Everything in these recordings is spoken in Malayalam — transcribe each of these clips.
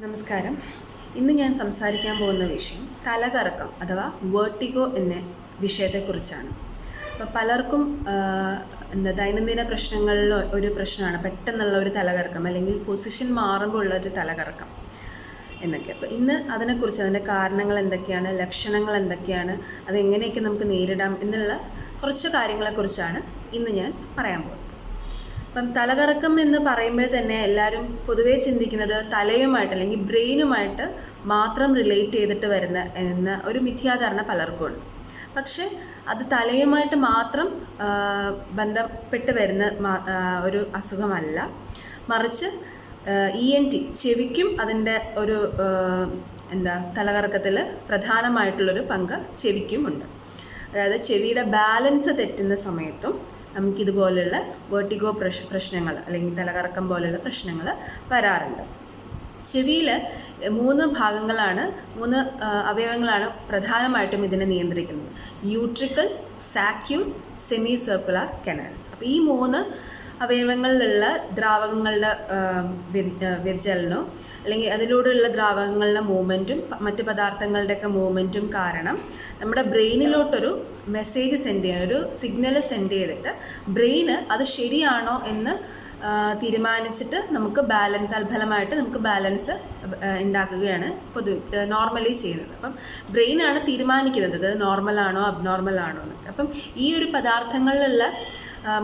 നമസ്കാരം. ഇന്ന് ഞാൻ സംസാരിക്കാൻ പോകുന്ന വിഷയം തലകറക്കം അഥവാ വേർട്ടിഗോ എന്ന വിഷയത്തെക്കുറിച്ചാണ്. അപ്പോൾ പലർക്കും ദൈനംദിന പ്രശ്നങ്ങളിൽ ഒരു പ്രശ്നമാണ് പെട്ടെന്നുള്ള ഒരു തലകറക്കം, അല്ലെങ്കിൽ പൊസിഷൻ മാറുമ്പോൾ ഉള്ളൊരു തലകറക്കം എന്നൊക്കെ. അപ്പോൾ ഇന്ന് അതിനെക്കുറിച്ച്, അതിൻ്റെ കാരണങ്ങൾ എന്തൊക്കെയാണ്, ലക്ഷണങ്ങൾ എന്തൊക്കെയാണ്, അതെങ്ങനെയൊക്കെ നമുക്ക് നേരിടാം എന്നുള്ള കുറച്ച് കാര്യങ്ങളെക്കുറിച്ചാണ് ഇന്ന് ഞാൻ പറയാൻ പോകുന്നത്. അപ്പം തലകറക്കം എന്ന് പറയുമ്പോൾ തന്നെ എല്ലാവരും പൊതുവേ ചിന്തിക്കുന്നത് തലയുമായിട്ട് അല്ലെങ്കിൽ ബ്രെയിനുമായിട്ട് മാത്രം റിലേറ്റ് ചെയ്തിട്ട് വരുന്ന എന്ന ഒരു മിഥ്യാധാരണ പലർക്കും ഉണ്ട്. പക്ഷേ അത് തലയുമായിട്ട് മാത്രം ബന്ധപ്പെട്ട് വരുന്ന ഒരു അസുഖമല്ല, മറിച്ച് ENT ചെവിക്കും അതിൻ്റെ ഒരു തലകറക്കത്തിൽ പ്രധാനമായിട്ടുള്ളൊരു പങ്ക് ചെവിക്കുമുണ്ട്. അതായത് ചെവിയുടെ ബാലൻസ് തെറ്റുന്ന സമയത്തും നമുക്കിതുപോലുള്ള വേർട്ടിഗോ പ്രശ്നങ്ങൾ അല്ലെങ്കിൽ തലകറക്കം പോലുള്ള പ്രശ്നങ്ങൾ വരാറുണ്ട്. ചെവിയിൽ 3 അവയവങ്ങളാണ് പ്രധാനമായിട്ടും ഇതിനെ നിയന്ത്രിക്കുന്നത്: utricle, saccule, semi circular canals. അപ്പോൾ ഈ 3 അവയവങ്ങളിലുള്ള ദ്രാവകങ്ങളുടെ വ്യതിചലനവും അല്ലെങ്കിൽ അതിലൂടെയുള്ള ദ്രാവകങ്ങളുടെ മൂവ്മെൻറ്റും മറ്റ് പദാർത്ഥങ്ങളുടെയൊക്കെ മൂവ്മെൻറ്റും കാരണം നമ്മുടെ ബ്രെയിനിലോട്ടൊരു മെസ്സേജ് സെൻഡ് ചെയ്യാൻ, ഒരു സിഗ്നൽ സെൻഡ് ചെയ്തിട്ട് ബ്രെയിന് അത് ശരിയാണോ എന്ന് തീരുമാനിച്ചിട്ട് നമുക്ക് തൽഫലമായിട്ട് നമുക്ക് ബാലൻസ് ഉണ്ടാക്കുകയാണ് നോർമലി ചെയ്യുന്നത്. അപ്പം ബ്രെയിനാണ് തീരുമാനിക്കുന്നത് ഇത് നോർമലാണോ അബ്നോർമലാണോ എന്നൊക്കെ. അപ്പം ഈ ഒരു പദാർത്ഥങ്ങളിലുള്ള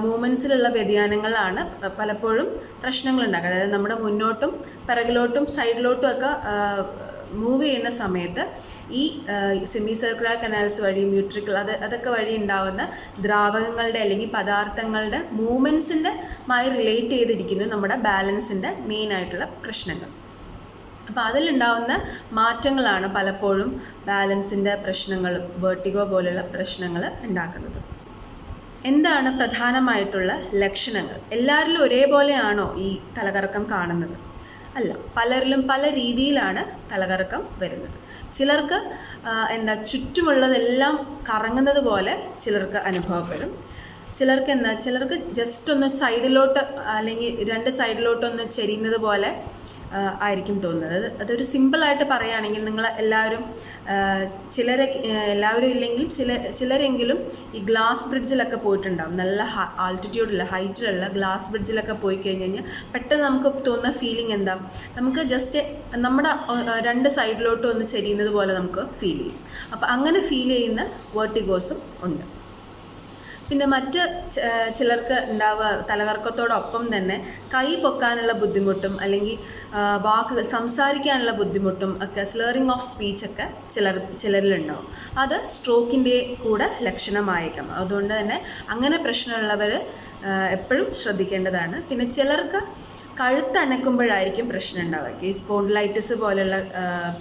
മൂവ്മെൻറ്റ്സിലുള്ള വ്യതിയാനങ്ങളാണ് പലപ്പോഴും പ്രശ്നങ്ങളുണ്ടാക്കുക. അതായത് നമ്മുടെ മുന്നോട്ടും പിറകിലോട്ടും സൈഡിലോട്ടും ഒക്കെ മൂവ് ചെയ്യുന്ന സമയത്ത് ഈ സെമി സർക്കുലർ കനാൽസ് വഴി, മ്യൂട്രിക്കൽ അതൊക്കെ വഴി ഉണ്ടാകുന്ന ദ്രാവകങ്ങളുടെ അല്ലെങ്കിൽ പദാർത്ഥങ്ങളുടെ മൂവ്മെൻറ്റ്സിൻ്റെ മായി റിലേറ്റ് ചെയ്തിരിക്കുന്നു നമ്മുടെ ബാലൻസിൻ്റെ മെയിനായിട്ടുള്ള പ്രശ്നങ്ങൾ. അപ്പോൾ അതിലുണ്ടാകുന്ന മാറ്റങ്ങളാണ് പലപ്പോഴും ബാലൻസിൻ്റെ പ്രശ്നങ്ങൾ, വേർട്ടിഗോ പോലുള്ള പ്രശ്നങ്ങൾ ഉണ്ടാക്കുന്നത്. എന്താണ് പ്രധാനമായിട്ടുള്ള ലക്ഷണങ്ങൾ? എല്ലാവരിലും ഒരേപോലെയാണോ ഈ തലകറക്കം കാണുന്നത്? അല്ല, പലരിലും പല രീതിയിലാണ് തലകറക്കം വരുന്നത്. ചിലർക്ക് ചുറ്റുമുള്ളതെല്ലാം കറങ്ങുന്നത് പോലെ ചിലർക്ക് അനുഭവപ്പെടും. ചിലർക്ക് ജസ്റ്റ് ഒന്ന് സൈഡിലോട്ട് അല്ലെങ്കിൽ 2 സൈഡിലോട്ടൊന്ന് ചെരിയുന്നത് പോലെ ആയിരിക്കും തോന്നുന്നത്. അതൊരു സിമ്പിളായിട്ട് പറയുകയാണെങ്കിൽ, നിങ്ങൾ എല്ലാവരും എല്ലാവരും ഇല്ലെങ്കിലും ചിലരെങ്കിലും ഈ ഗ്ലാസ് ബ്രിഡ്ജിലൊക്കെ പോയിട്ടുണ്ടാകും. നല്ല ആൾട്ടിറ്റ്യൂഡിലുള്ള ഹൈറ്റിലുള്ള ഗ്ലാസ് ബ്രിഡ്ജിലൊക്കെ പോയി കഴിഞ്ഞ് കഴിഞ്ഞാൽ പെട്ടെന്ന് നമുക്ക് തോന്നുന്ന ഫീലിംഗ് എന്താ? നമുക്ക് ജസ്റ്റ് നമ്മുടെ 2 സൈഡിലോട്ടും ഒന്ന് ചെരിയുന്നത് പോലെ നമുക്ക് ഫീൽ ചെയ്യും. അപ്പോൾ അങ്ങനെ ഫീൽ ചെയ്യുന്ന വേർട്ടിഗോസും ഉണ്ട്. പിന്നെ മറ്റ് ചിലർക്ക് തലകറക്കത്തോടൊപ്പം തന്നെ കൈ പൊക്കാനുള്ള ബുദ്ധിമുട്ടും അല്ലെങ്കിൽ വാക്കുകൾ സംസാരിക്കാനുള്ള ബുദ്ധിമുട്ടും ഒക്കെ, സ്ലറിങ് ഓഫ് സ്പീച്ചൊക്കെ ചിലരിലുണ്ടാവും. അത് സ്ട്രോക്കിൻ്റെ കൂടെ ലക്ഷണമായേക്കാം. അതുകൊണ്ട് തന്നെ അങ്ങനെ പ്രശ്നമുള്ളവർ എപ്പോഴും ശ്രദ്ധിക്കേണ്ടതാണ്. പിന്നെ ചിലർക്ക് കഴുത്ത് അനക്കുമ്പോഴായിരിക്കും പ്രശ്നം ഉണ്ടാവുക. ഈ സ്പോണ്ടിലൈറ്റിസ് പോലുള്ള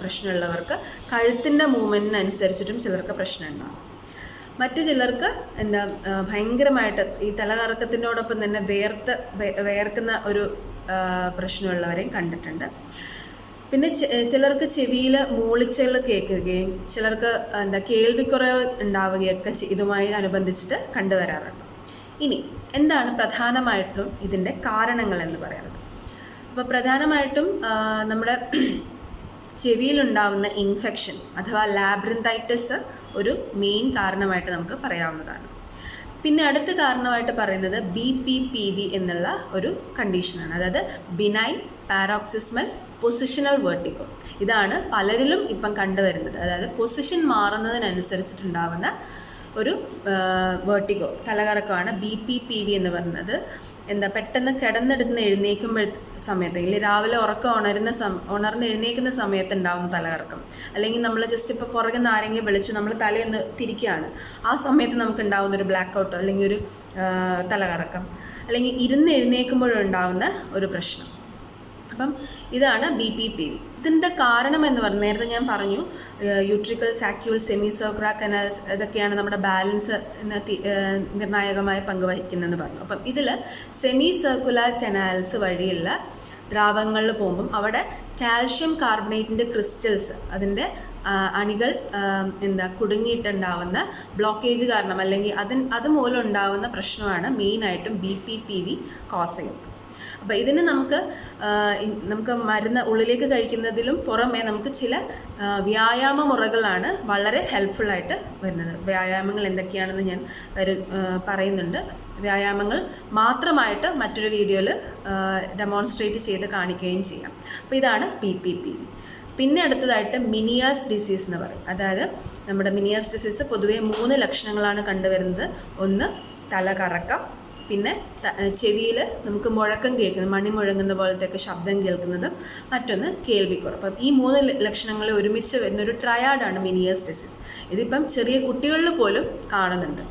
പ്രശ്നമുള്ളവർക്ക് കഴുത്തിൻ്റെ മൂവ്മെൻറ്റിനനുസരിച്ചിട്ടും ചിലർക്ക് പ്രശ്നം ഉണ്ടാകും. മറ്റു ചിലർക്ക് ഭയങ്കരമായിട്ട് ഈ തലകറക്കത്തിനോടൊപ്പം തന്നെ വേർക്കുന്ന ഒരു പ്രശ്നമുള്ളവരെയും കണ്ടിട്ടുണ്ട്. പിന്നെ ചിലർക്ക് ചെവിയിൽ മൂളിച്ചകൾ കേൾക്കുകയും ചിലർക്ക് കേൾവിക്കുറവ് ഉണ്ടാവുകയൊക്കെ ഇതുമായി അനുബന്ധിച്ചിട്ട് കണ്ടുവരാറുണ്ട്. ഇനി എന്താണ് പ്രധാനമായിട്ടും ഇതിൻ്റെ കാരണങ്ങൾ എന്ന് പറയുന്നത്? അപ്പോൾ പ്രധാനമായിട്ടും നമ്മുടെ ചെവിയിലുണ്ടാവുന്ന ഇൻഫെക്ഷൻ അഥവാ ലാബ്രിന്തൈറ്റിസ് ഒരു മെയിൻ കാരണമായിട്ട് നമുക്ക് പറയാവുന്നതാണ്. പിന്നെ അടുത്ത കാരണമായിട്ട് പറയുന്നത് BPPV എന്നുള്ള ഒരു കണ്ടീഷനാണ്. അതായത് ബിനൈൻ പാരോക്സിസ്മൽ പൊസിഷണൽ വേർട്ടിഗോ. ഇതാണ് പലരിലും ഇപ്പം കണ്ടുവരുന്നത്. അതായത് പൊസിഷൻ മാറുന്നതിനനുസരിച്ചിട്ടുണ്ടാവുന്ന ഒരു വേർട്ടിഗോ തലകറക്കമാണ് BPPV എന്ന് പറയുന്നത്. പെട്ടെന്ന് കിടന്നെടുത്ത് എഴുന്നേൽക്കുമ്പോൾ സമയത്ത്, അല്ലെങ്കിൽ രാവിലെ ഉണർന്ന് എഴുന്നേൽക്കുന്ന സമയത്ത് ഉണ്ടാകുന്ന തലകറക്കം, അല്ലെങ്കിൽ നമ്മൾ ജസ്റ്റ് ഇപ്പോൾ പുറകെ നാരങ്ങ വിളിച്ചു നമ്മൾ തലയൊന്ന് തിരിക്കുകയാണ്, ആ സമയത്ത് നമുക്ക് ഉണ്ടാകുന്നൊരു ബ്ലാക്ക് ഔട്ടോ അല്ലെങ്കിൽ ഒരു തലകറക്കം, അല്ലെങ്കിൽ ഇരുന്ന് എഴുന്നേൽക്കുമ്പോഴുണ്ടാകുന്ന ഒരു പ്രശ്നം. അപ്പം ഇതാണ് BPPV. ഇതിൻ്റെ കാരണം എന്ന് പറഞ്ഞാൽ, നേരത്തെ ഞാൻ പറഞ്ഞു, utricle, saccule, semi circular canals ഇതൊക്കെയാണ് നമ്മുടെ ബാലൻസ് നിർണായകമായ പങ്ക് വഹിക്കുന്നതെന്ന് പറഞ്ഞു. അപ്പം ഇതിൽ സെമി സർക്കുലർ കനാൽസ് വഴിയുള്ള ദ്രാവകങ്ങളിൽ പോകുമ്പം അവിടെ കാൽഷ്യം കാർബണേറ്റിൻ്റെ ക്രിസ്റ്റൽസ്, അതിൻ്റെ അണികൾ കുടുങ്ങിയിട്ടുണ്ടാവുന്ന ബ്ലോക്കേജ് കാരണം, അല്ലെങ്കിൽ അതുമൂലം ഉണ്ടാവുന്ന പ്രശ്നമാണ് മെയിനായിട്ടും BPPV കോസ് ചെയ്യുന്നത്. അപ്പോൾ ഇതിന് നമുക്ക് നമുക്ക് മരുന്ന് ഉള്ളിലേക്ക് കഴിക്കുന്നതിലും പുറമെ നമുക്ക് ചില വ്യായാമ മുറകളാണ് വളരെ ഹെൽപ്ഫുള്ളായിട്ട് വരുന്നത്. വ്യായാമങ്ങൾ എന്തൊക്കെയാണെന്ന് ഞാൻ പറയുന്നുണ്ട്. വ്യായാമങ്ങൾ മാത്രമായിട്ട് മറ്റൊരു വീഡിയോയിൽ ഡെമോൺസ്ട്രേറ്റ് ചെയ്ത് കാണിക്കുകയും ചെയ്യാം. അപ്പോൾ ഇതാണ് PPP. പിന്നെ അടുത്തതായിട്ട് മിനിയാസ് ഡിസീസ് എന്ന് പറയും. അതായത് നമ്മുടെ മിനിയാസ് ഡിസീസ് പൊതുവേ 3 ലക്ഷണങ്ങളാണ് കണ്ടുവരുന്നത്. ഒന്ന് തലകറക്കം, പിന്നെ ചെവിയിൽ നമുക്ക് മുഴക്കം കേൾക്കുന്നത്, മണി മുഴങ്ങുന്ന പോലത്തെയൊക്കെ ശബ്ദം കേൾക്കുന്നത്, മറ്റൊന്ന് കേൾവിക്കുറവ്. അപ്പം ഈ 3 ലക്ഷണങ്ങൾ ഒരുമിച്ച് വരുന്നൊരു ട്രയാഡാണ് മിനിയാസ് ഡിസീസ്. ഇതിപ്പം ചെറിയ കുട്ടികളിൽ പോലും കാണുന്നുണ്ട്.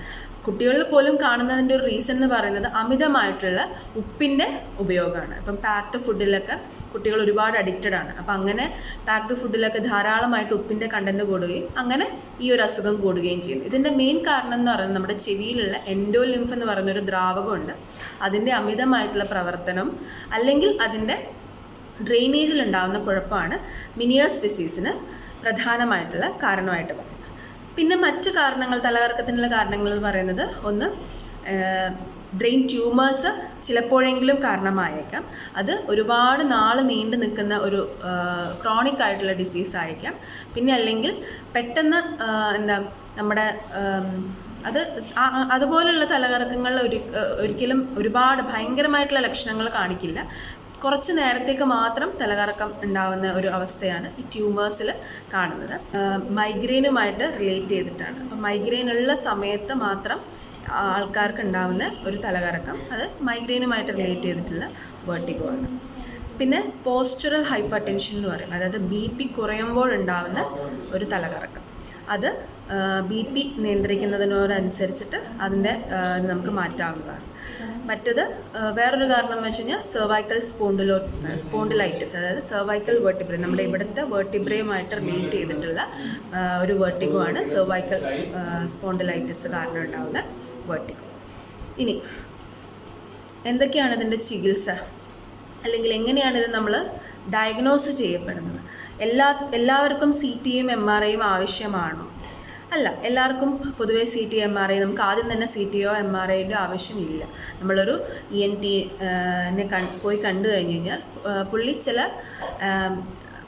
കുട്ടികളിൽ പോലും കാണുന്നതിൻ്റെ ഒരു റീസൺ എന്ന് പറയുന്നത് അമിതമായിട്ടുള്ള ഉപ്പിൻ്റെ ഉപയോഗമാണ്. ഇപ്പം പാക്ഡ് ഫുഡിലൊക്കെ കുട്ടികൾ ഒരുപാട് അഡിക്റ്റഡ് ആണ്. അപ്പം അങ്ങനെ പാക്ഡ് ഫുഡിലൊക്കെ ധാരാളമായിട്ട് ഉപ്പിൻ്റെ കണ്ടൻറ്റ് കൂടുകയും അങ്ങനെ ഈ ഒരു അസുഖം കൂടുകയും ചെയ്യും. ഇതിൻ്റെ മെയിൻ കാരണം എന്ന് പറയുന്നത് നമ്മുടെ ചെവിയിലുള്ള എൻഡോലിംഫ് എന്ന് പറയുന്നൊരു ദ്രാവകമുണ്ട്. അതിൻ്റെ അമിതമായിട്ടുള്ള പ്രവർത്തനം അല്ലെങ്കിൽ അതിൻ്റെ ഡ്രെയിനേജിലുണ്ടാകുന്ന കുഴപ്പമാണ് മിനിയാസ് ഡിസീസിന് പ്രധാനമായിട്ടുള്ള കാരണമായിട്ട് പറയുന്നത്. പിന്നെ മറ്റ് കാരണങ്ങൾ, തലകറക്കത്തിനുള്ള കാരണങ്ങൾ എന്ന് പറയുന്നത് ഒന്ന് ബ്രെയിൻ ട്യൂമേഴ്സ് ചിലപ്പോഴെങ്കിലും കാരണമായേക്കാം. അത് ഒരുപാട് നാൾ നീണ്ടു നിൽക്കുന്ന ഒരു ക്രോണിക് ആയിട്ടുള്ള ഡിസീസ് ആയിരിക്കാം. പിന്നെ അല്ലെങ്കിൽ പെട്ടെന്ന് നമ്മുടെ അതുപോലുള്ള തലകറക്കങ്ങൾ ഒരിക്കലും ഒരുപാട് ഭയങ്കരമായിട്ടുള്ള ലക്ഷണങ്ങൾ കാണിക്കില്ല. കുറച്ച് നേരത്തേക്ക് മാത്രം തലകറക്കം ഉണ്ടാവുന്ന ഒരു അവസ്ഥയാണ് ഈ ട്യൂമേഴ്സിൽ കാണുന്നത്. മൈഗ്രെയിനുമായിട്ട് റിലേറ്റ് ചെയ്തിട്ടാണ്. അപ്പം മൈഗ്രെയിൻ ഉള്ള സമയത്ത് മാത്രം ആൾക്കാർക്ക് ഉണ്ടാവുന്ന ഒരു തലകറക്കം, അത് മൈഗ്രെയിനുമായിട്ട് റിലേറ്റ് ചെയ്തിട്ടുള്ള വെർട്ടിഗോ ആണ്. പിന്നെ പോസ്ചറൽ ഹൈപ്പർ ടെൻഷൻ എന്ന് പറയും. അതായത് BP കുറയുമ്പോഴുണ്ടാവുന്ന ഒരു തലകറക്കം. അത് BP നിയന്ത്രിക്കുന്നതിനോടനുസരിച്ചിട്ട് അതിൻ്റെ നമുക്ക് മാറ്റാവുന്നതാണ്. മറ്റത് വേറൊരു കാരണം എന്ന് വെച്ച് കഴിഞ്ഞാൽ സെർവൈക്കൽ സ്പോണ്ടിലൈറ്റിസ്, അതായത് സെർവൈക്കൽ വെർട്ടിബ്രേ, നമ്മുടെ ഇവിടുത്തെ വെർട്ടിബ്രയുമായിട്ട് റിലേറ്റ് ചെയ്തിട്ടുള്ള ഒരു വെർട്ടിഗോ ആണ് സെർവൈക്കൽ സ്പോണ്ടിലൈറ്റിസ് കാരണം ഉണ്ടാകുന്ന വെർട്ടിഗോ. ഇനി എന്തൊക്കെയാണ് ഇതിൻ്റെ ചികിത്സ, അല്ലെങ്കിൽ എങ്ങനെയാണ് ഇത് നമ്മൾ ഡയഗ്നോസ് ചെയ്യപ്പെടുന്നത്? എല്ലാവർക്കും CTയും MRIയും ആവശ്യമാണോ? അല്ല, എല്ലാവർക്കും പൊതുവേ CT MRI, നമുക്ക് ആദ്യം തന്നെ CTയോ MRIയുടെ ആവശ്യമില്ല. നമ്മളൊരു ENT പോയി കണ്ടു കഴിഞ്ഞ് കഴിഞ്ഞാൽ പുള്ളി ചില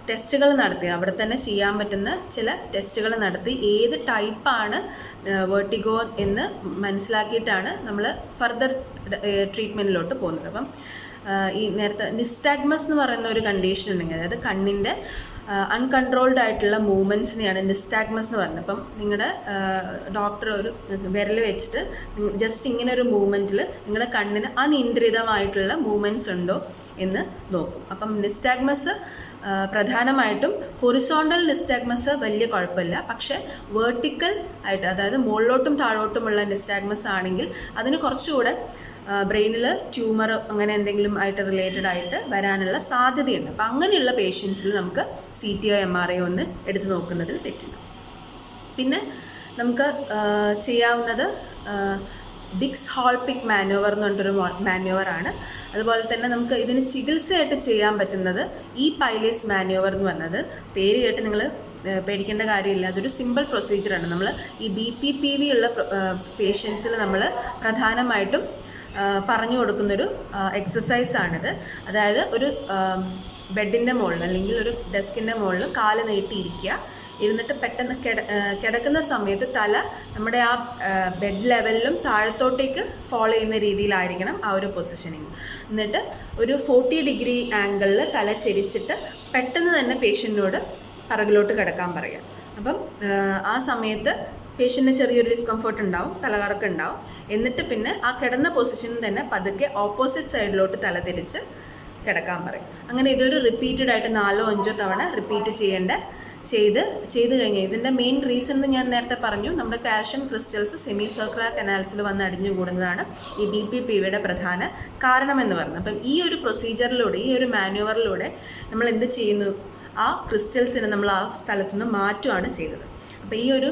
ടെസ്റ്റുകൾ നടത്തി, അവിടെ തന്നെ ചെയ്യാൻ പറ്റുന്ന ചില ടെസ്റ്റുകൾ നടത്തി ഏത് ടൈപ്പാണ് വെർട്ടിഗോ എന്ന് മനസ്സിലാക്കിയിട്ടാണ് നമ്മൾ ഫർദർ ട്രീറ്റ്മെൻറ്റിലോട്ട് പോകുന്നത്. അപ്പം ഈ നേരത്തെ നിസ്റ്റാഗ്മസ് എന്ന് പറയുന്ന ഒരു കണ്ടീഷൻ ഉണ്ടെങ്കിൽ, അതായത് കണ്ണിൻ്റെ അൺകൺട്രോൾഡ് ആയിട്ടുള്ള മൂവ്മെൻറ്റ്സിനെയാണ് നിസ്റ്റാഗ്മസ് എന്ന് പറയുന്നത്. അപ്പം നിങ്ങളുടെ ഡോക്ടർ ഒരു വിരൽ വെച്ചിട്ട് ജസ്റ്റ് ഇങ്ങനെ ഒരു മൂവ്മെൻറ്റിൽ നിങ്ങളുടെ കണ്ണിന് അനിയന്ത്രിതമായിട്ടുള്ള മൂവ്മെൻറ്റ്സ് ഉണ്ടോ എന്ന് നോക്കും. അപ്പം നിസ്റ്റാഗ്മസ് പ്രധാനമായിട്ടും ഹൊറിസോണ്ടൽ നിസ്റ്റാഗ്മസ് വലിയ കുഴപ്പമില്ല. പക്ഷേ വേർട്ടിക്കൽ ആയിട്ട്, അതായത് മുകളിലോട്ടും താഴോട്ടുമുള്ള നിസ്റ്റാഗ്മസ് ആണെങ്കിൽ അതിന് കുറച്ചുകൂടെ ബ്രെയിനിൽ ട്യൂമർ അങ്ങനെ എന്തെങ്കിലും ആയിട്ട് റിലേറ്റഡ് ആയിട്ട് വരാനുള്ള സാധ്യതയുണ്ട്. അപ്പം അങ്ങനെയുള്ള പേഷ്യൻസിൽ നമുക്ക് CTയോ MRIയോ ഒന്ന് എടുത്തു നോക്കുന്നതിൽ തെറ്റില്ല. പിന്നെ നമുക്ക് ചെയ്യാവുന്നത് ഡിക്സ് ഹോൾപിക് മാനുവർ എന്ന് പറഞ്ഞിട്ടൊരു മാനുവറാണ്. അതുപോലെ തന്നെ നമുക്ക് ഇതിന് ചികിത്സയായിട്ട് ചെയ്യാൻ പറ്റുന്നത് ഈ പൈലേസ് മാനുവർ എന്ന് പറഞ്ഞത്. പേര് കേട്ട് നിങ്ങൾ പേടിക്കേണ്ട കാര്യമില്ല, അതൊരു സിമ്പിൾ പ്രൊസീജിയറാണ്. നമ്മൾ ഈ BPPV ഉള്ള പേഷ്യൻസിൽ നമ്മൾ പ്രധാനമായിട്ടും പറഞ്ഞു കൊടുക്കുന്നൊരു എക്സസൈസാണിത്. അതായത് ഒരു ബെഡിൻ്റെ മുകളിൽ അല്ലെങ്കിൽ ഒരു ഡെസ്കിൻ്റെ മുകളിൽ കാല് നീട്ടിയിരിക്കുക, ഇരുന്നിട്ട് പെട്ടെന്ന് കിടക്കുന്ന സമയത്ത് തല നമ്മുടെ ആ ബെഡ് ലെവലിലും താഴത്തോട്ടേക്ക് ഫോളോ ചെയ്യുന്ന രീതിയിലായിരിക്കണം ആ ഒരു പൊസിഷനിങ്. എന്നിട്ട് ഒരു 40 ഡിഗ്രി ആംഗിളിൽ തല ചെരിച്ചിട്ട് പെട്ടെന്ന് തന്നെ പേഷ്യൻറ്റിനോട് പിറകിലോട്ട് കിടക്കാൻ പറയാം. അപ്പം ആ സമയത്ത് പേഷ്യൻറ്റിന് ചെറിയൊരു ഡിസ്കംഫർട്ട് ഉണ്ടാവും, തലകറക്കം ഉണ്ടാവും. എന്നിട്ട് പിന്നെ ആ കിടന്ന പൊസിഷനിൽ തന്നെ പതുക്കെ ഓപ്പോസിറ്റ് സൈഡിലോട്ട് തല തിരിച്ച് കിടക്കാൻ പറയും. അങ്ങനെ ഇതൊരു റിപ്പീറ്റഡ് ആയിട്ട് 4-5 തവണ റിപ്പീറ്റ് ചെയ്ത് കഴിഞ്ഞാൽ ഇതിൻ്റെ മെയിൻ റീസൺ എന്ന് ഞാൻ നേരത്തെ പറഞ്ഞു, നമ്മുടെ കാൽഷ്യം ക്രിസ്റ്റൽസ് സെമി സർക്കുലർ കനാൽസിൽ വന്ന് അടിഞ്ഞുകൂടുന്നതാണ് ഈ BPPVയുടെ പ്രധാന കാരണമെന്ന് പറഞ്ഞു. അപ്പം ഈ ഒരു പ്രൊസീജിയറിലൂടെ, ഈ ഒരു മാനുവറിലൂടെ നമ്മൾ എന്ത് ചെയ്യുന്നു, ആ ക്രിസ്റ്റൽസിനെ നമ്മൾ ആ സ്ഥലത്തു നിന്ന് മാറ്റുകയാണ് ചെയ്തത്. അപ്പോൾ ഈ ഒരു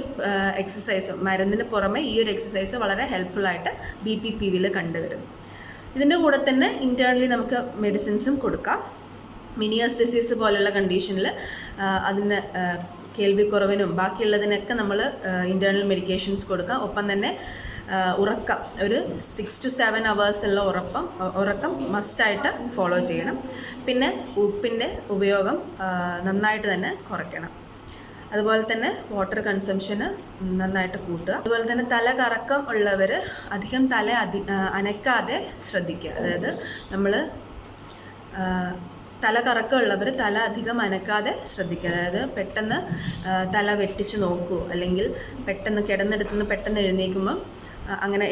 എക്സസൈസ്, മരുന്നിന് പുറമെ ഈ ഒരു എക്സസൈസ് വളരെ ഹെൽപ്ഫുള്ളായിട്ട് BPPVയിൽ കണ്ടുവരുന്നു. ഇതിൻ്റെ കൂടെ തന്നെ ഇൻറ്റേർണലി നമുക്ക് മെഡിസിൻസും കൊടുക്കാം. മിനിയാസ് ഡിസീസ് പോലുള്ള കണ്ടീഷനിൽ അതിന് കേൾവിക്കുറവിനും ബാക്കിയുള്ളതിനൊക്കെ നമ്മൾ ഇൻറ്റേർണൽ മെഡിക്കേഷൻസ് കൊടുക്കാം. ഒപ്പം തന്നെ ഉറക്കം, ഒരു 6 to 7 hours ഉള്ള ഉറക്കം മസ്റ്റായിട്ട് ഫോളോ ചെയ്യണം. പിന്നെ ഉപ്പിൻ്റെ ഉപയോഗം നന്നായിട്ട് തന്നെ കുറയ്ക്കണം. അതുപോലെ തന്നെ വാട്ടർ കൺസംഷന് നന്നായിട്ട് കൂട്ടുക. അതുപോലെ തന്നെ തല കറക്കം ഉള്ളവർ അധികം തല അനക്കാതെ ശ്രദ്ധിക്കുക. അതായത് നമ്മൾ തല കറക്കമുള്ളവർ തല അധികം അനക്കാതെ ശ്രദ്ധിക്കുക. അതായത് പെട്ടെന്ന് തല വെട്ടിച്ച് നോക്കൂ, അല്ലെങ്കിൽ പെട്ടെന്ന് കിടന്നെടുത്തുനിന്ന് പെട്ടെന്ന് എഴുന്നേൽക്കുമ്പം അങ്ങനെ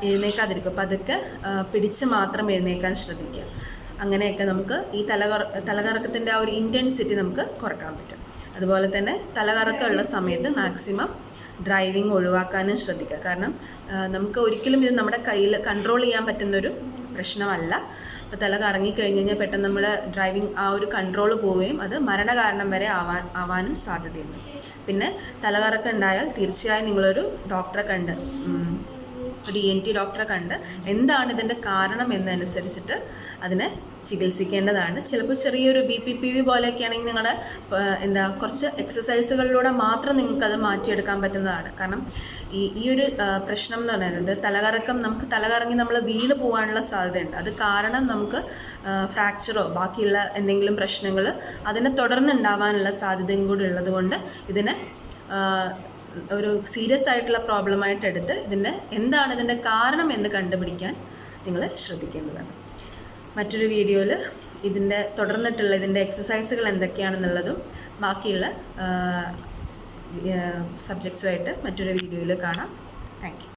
എഴുന്നേക്കാതിരിക്കും. അപ്പോൾ അതൊക്കെ പിടിച്ച് മാത്രം എഴുന്നേക്കാൻ ശ്രദ്ധിക്കുക. അങ്ങനെയൊക്കെ നമുക്ക് ഈ തലകറക്കത്തിൻ്റെ ആ ഒരു ഇൻറ്റൻസിറ്റി നമുക്ക് കുറയ്ക്കാൻ പറ്റും. അതുപോലെ തന്നെ തലകറക്കമുള്ള സമയത്ത് മാക്സിമം ഡ്രൈവിംഗ് ഒഴിവാക്കാനും ശ്രദ്ധിക്കുക. കാരണം നമുക്ക് ഒരിക്കലും ഇത് നമ്മുടെ കയ്യിൽ കൺട്രോൾ ചെയ്യാൻ പറ്റുന്നൊരു പ്രശ്നമല്ല. അപ്പോൾ തല കറങ്ങിക്കഴിഞ്ഞ് കഴിഞ്ഞാൽ പെട്ടെന്ന് നമ്മുടെ ഡ്രൈവിംഗ് ആ ഒരു കൺട്രോൾ പോവുകയും അത് മരണകാരണം വരെ ആവാനും സാധ്യതയുണ്ട്. പിന്നെ തലകറക്കം ഉണ്ടായാൽ തീർച്ചയായും നിങ്ങളൊരു ഡോക്ടറെ കണ്ട്, ഒരു ENT ഡോക്ടറെ കണ്ട് എന്താണ് ഇതിൻ്റെ കാരണം എന്നനുസരിച്ചിട്ട് അതിനെ ചികിത്സിക്കേണ്ടതാണ്. ചിലപ്പോൾ ചെറിയൊരു BPPV പോലെയൊക്കെ ആണെങ്കിൽ നിങ്ങളുടെ കുറച്ച് എക്സസൈസുകളിലൂടെ മാത്രം നിങ്ങൾക്കത് മാറ്റിയെടുക്കാൻ പറ്റുന്നതാണ്. കാരണം ഈ ഒരു പ്രശ്നം എന്ന് പറയുന്നത് തലകറക്കം, നമുക്ക് തലകറങ്ങി നമ്മൾ വീണ് പോകാനുള്ള സാധ്യതയുണ്ട്. അത് കാരണം നമുക്ക് ഫ്രാക്ചറോ ബാക്കിയുള്ള എന്തെങ്കിലും പ്രശ്നങ്ങൾ അതിനെ തുടർന്നുണ്ടാവാനുള്ള സാധ്യതയും കൂടി ഉള്ളത് കൊണ്ട് ഇതിനെ ഒരു സീരിയസ് ആയിട്ടുള്ള പ്രോബ്ലമായിട്ട് എടുത്ത് എന്താണ് ഇതിൻ്റെ കാരണം എന്ന് കണ്ടുപിടിക്കാൻ നിങ്ങൾ ശ്രദ്ധിക്കേണ്ടതാണ്. മറ്റൊരു വീഡിയോയിൽ തുടർന്നിട്ടുള്ള ഇതിൻ്റെ എക്സസൈസുകൾ എന്തൊക്കെയാണെന്നുള്ളതും ബാക്കിയുള്ള സബ്ജക്ട്സുമായിട്ട് മറ്റൊരു വീഡിയോയിൽ കാണാം. Thank you.